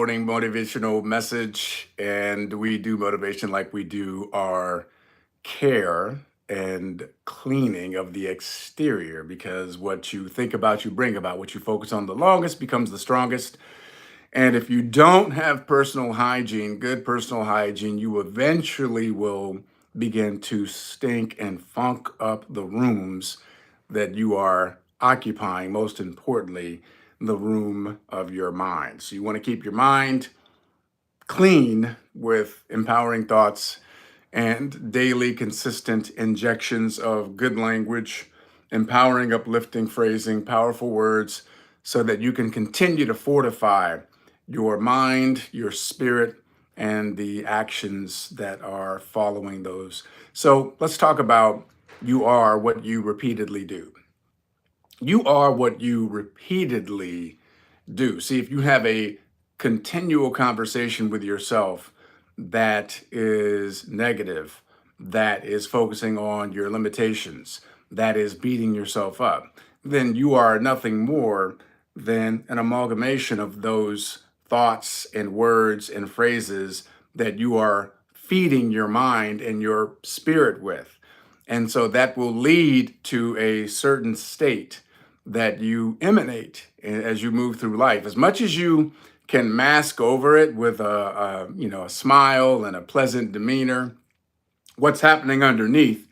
morning motivational message, and we do motivation like we do our care and cleaning of the exterior because what you think about, you bring about. What you focus on the longest becomes the strongest. And if you don't have personal hygiene, good personal hygiene, you eventually will begin to stink and funk up the rooms that you are occupying, most importantly, the room of your mind. So you want to keep your mind clean with empowering thoughts and daily consistent injections of good language, empowering, uplifting phrasing, powerful words, so that you can continue to fortify your mind, your spirit, and the actions that are following those. So let's talk about you are what you repeatedly do. You are what you repeatedly do. See, if you have a continual conversation with yourself that is negative, that is focusing on your limitations, that is beating yourself up, then you are nothing more than an amalgamation of those thoughts and words and phrases that you are feeding your mind and your spirit with. And so that will lead to a certain state that you emanate as you move through life. As much as you can mask over it with a smile and a pleasant demeanor, what's happening underneath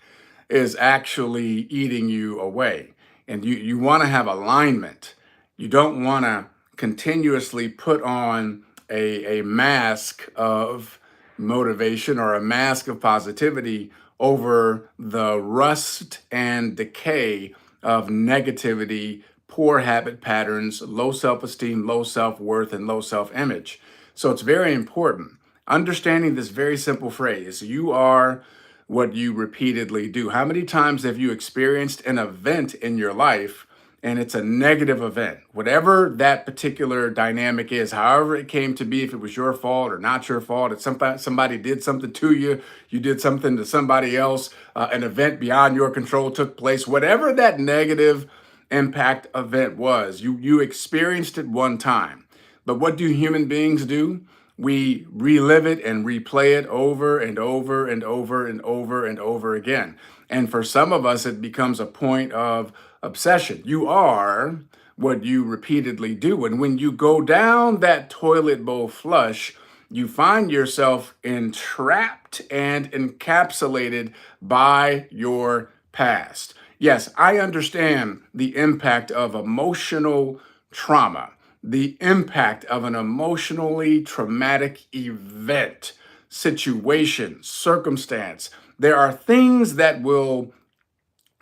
is actually eating you away. And you want to have alignment. You don't want to continuously put on a mask of motivation or a mask of positivity over the rust and decay of negativity, poor habit patterns, low self-esteem, low self-worth, and low self-image. So it's very important. Understanding this very simple phrase, you are what you repeatedly do. How many times have you experienced an event in your life and it's a negative event? Whatever that particular dynamic is, however it came to be, if it was your fault or not your fault, if somebody did something to you, you did something to somebody else, an event beyond your control took place, whatever that negative impact event was, you experienced it one time. But what do human beings do? We relive it and replay it over and over and over and over and over again. And for some of us, it becomes a point of obsession. You are what you repeatedly do. And when you go down that toilet bowl flush, you find yourself entrapped and encapsulated by your past. Yes, I understand the impact of emotional trauma, the impact of an emotionally traumatic event, situation, circumstance. There are things that will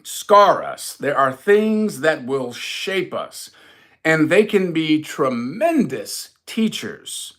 scar us, there are things that will shape us, and they can be tremendous teachers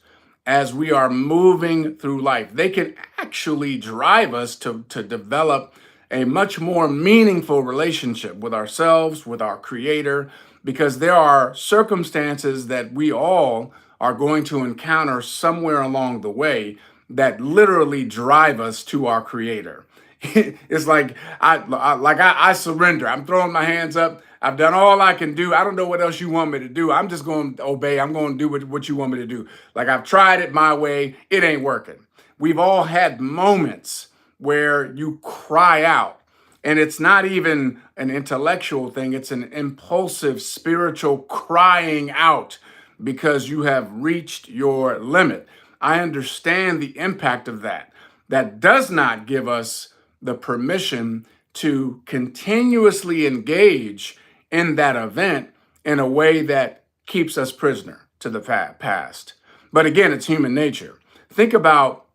as we are moving through life. They can actually drive us to develop a much more meaningful relationship with ourselves, with our Creator, because there are circumstances that we all are going to encounter somewhere along the way that literally drive us to our Creator. It's like I surrender. I'm throwing my hands up. I've done all I can do. I don't know what else you want me to do. I'm just going to obey. I'm going to do what you want me to do. Like I've tried it my way. It ain't working. We've all had moments where you cry out. And it's not even an intellectual thing. It's an impulsive spiritual crying out because you have reached your limit. I understand the impact of that. That does not give us the permission to continuously engage in that event in a way that keeps us prisoner to the past. But again, it's human nature. Think about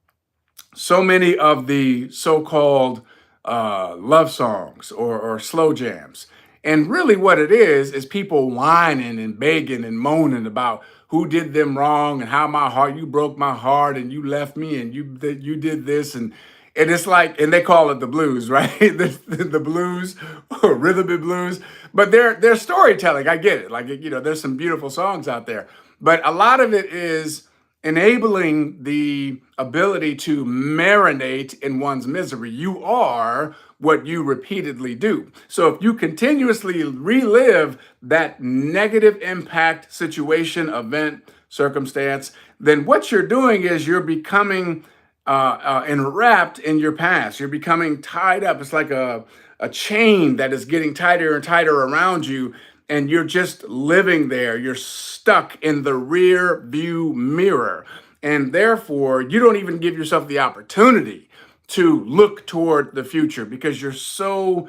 so many of the so-called love songs or slow jams. And really what it is people whining and begging and moaning about who did them wrong and how you broke my heart and you left me and you did this and it's like, and they call it the blues, right? The blues or rhythm and blues, but they're storytelling. I get it. Like, there's some beautiful songs out there, but a lot of it is enabling the ability to marinate in one's misery. You are what you repeatedly do. So if you continuously relive that negative impact situation, event, circumstance, then what you're doing is you're becoming enwrapped in your past. You're becoming tied up. It's like a chain that is getting tighter and tighter around you, and you're just living there. You're stuck in the rear view mirror. And therefore, you don't even give yourself the opportunity to look toward the future because you're so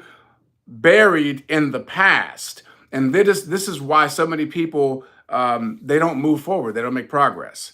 buried in the past. And this is why so many people they don't move forward. They don't make progress.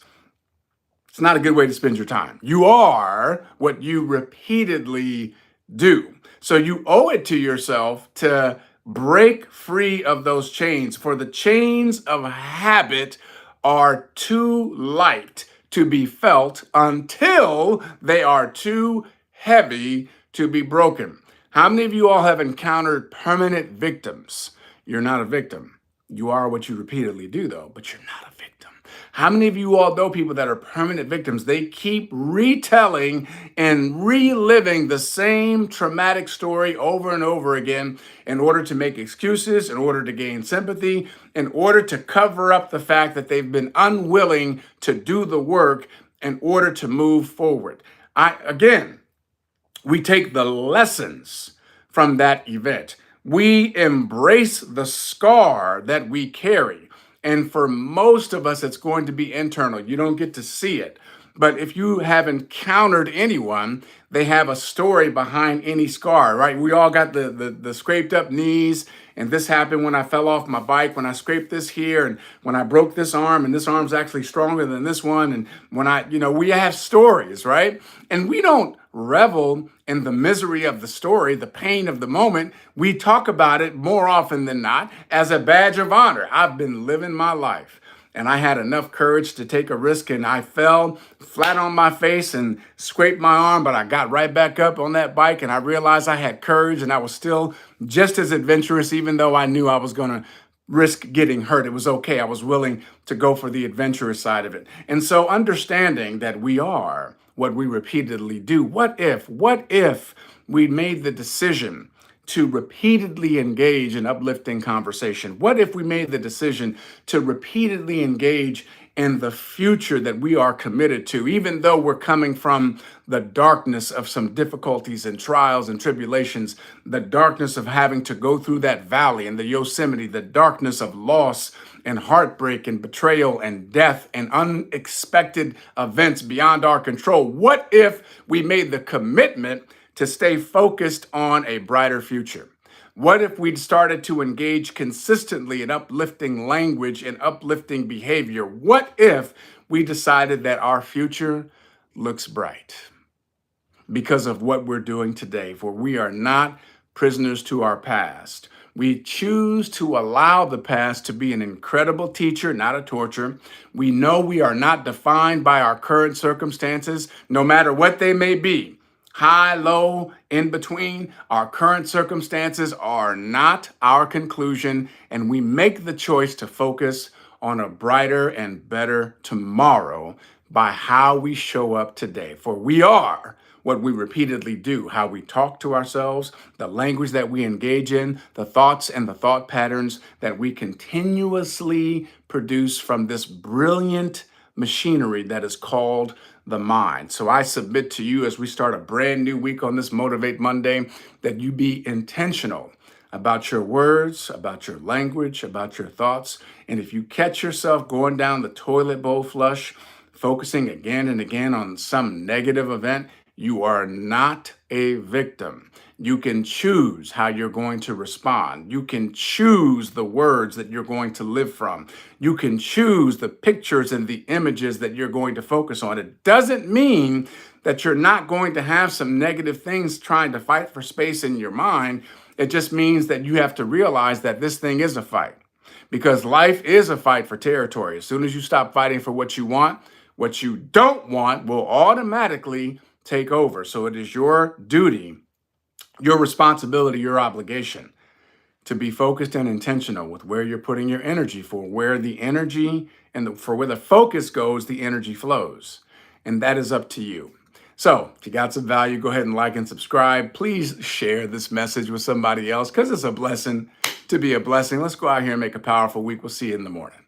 It's not a good way to spend your time. You are what you repeatedly do. So you owe it to yourself to break free of those chains, for the chains of habit are too light to be felt until they are too heavy to be broken. How many of you all have encountered permanent victims? You're not a victim. You are what you repeatedly do, though, but you're not a victim. How many of you all know people that are permanent victims? They keep retelling and reliving the same traumatic story over and over again in order to make excuses, in order to gain sympathy, in order to cover up the fact that they've been unwilling to do the work in order to move forward. We take the lessons from that event. We embrace the scar that we carry. And for most of us, it's going to be internal. You don't get to see it. But if you have encountered anyone, they have a story behind any scar, right? We all got the scraped up knees, and this happened when I fell off my bike, when I scraped this here, and when I broke this arm, and this arm's actually stronger than this one. And when we have stories, right? And we don't revel in the misery of the story, the pain of the moment. We talk about it more often than not as a badge of honor. I've been living my life, and I had enough courage to take a risk, and I fell flat on my face and scraped my arm, but I got right back up on that bike, and I realized I had courage, and I was still just as adventurous, even though I knew I was going to risk getting hurt. It was okay. I was willing to go for the adventurous side of it. And so understanding that we are what we repeatedly do. What if we made the decision to repeatedly engage in uplifting conversation? What if we made the decision to repeatedly engage in the future that we are committed to, even though we're coming from the darkness of some difficulties and trials and tribulations, the darkness of having to go through that valley in the Yosemite, the darkness of loss and heartbreak and betrayal and death and unexpected events beyond our control? What if we made the commitment to stay focused on a brighter future? What if we'd started to engage consistently in uplifting language and uplifting behavior? What if we decided that our future looks bright because of what we're doing today? For we are not prisoners to our past. We choose to allow the past to be an incredible teacher, not a torture. We know we are not defined by our current circumstances, no matter what they may be. High, low, in between, our current circumstances are not our conclusion, and we make the choice to focus on a brighter and better tomorrow by how we show up today. For we are what we repeatedly do, how we talk to ourselves, the language that we engage in, the thoughts and the thought patterns that we continuously produce from this brilliant machinery that is called the mind. So I submit to you as we start a brand new week on this Motivate Monday that you be intentional about your words, about your language, about your thoughts. And if you catch yourself going down the toilet bowl flush, focusing again and again on some negative event, you are not a victim. You can choose how you're going to respond. You can choose the words that you're going to live from. You can choose the pictures and the images that you're going to focus on. It doesn't mean that you're not going to have some negative things trying to fight for space in your mind. It just means that you have to realize that this thing is a fight, because life is a fight for territory. As soon as you stop fighting for what you want, what you don't want will automatically take over. So it is your duty, your responsibility, your obligation to be focused and intentional with where you're putting your energy. For where the energy for where the focus goes, the energy flows. And that is up to you. So if you got some value, go ahead and like and subscribe. Please share this message with somebody else, because it's a blessing to be a blessing. Let's go out here and make a powerful week. We'll see you in the morning.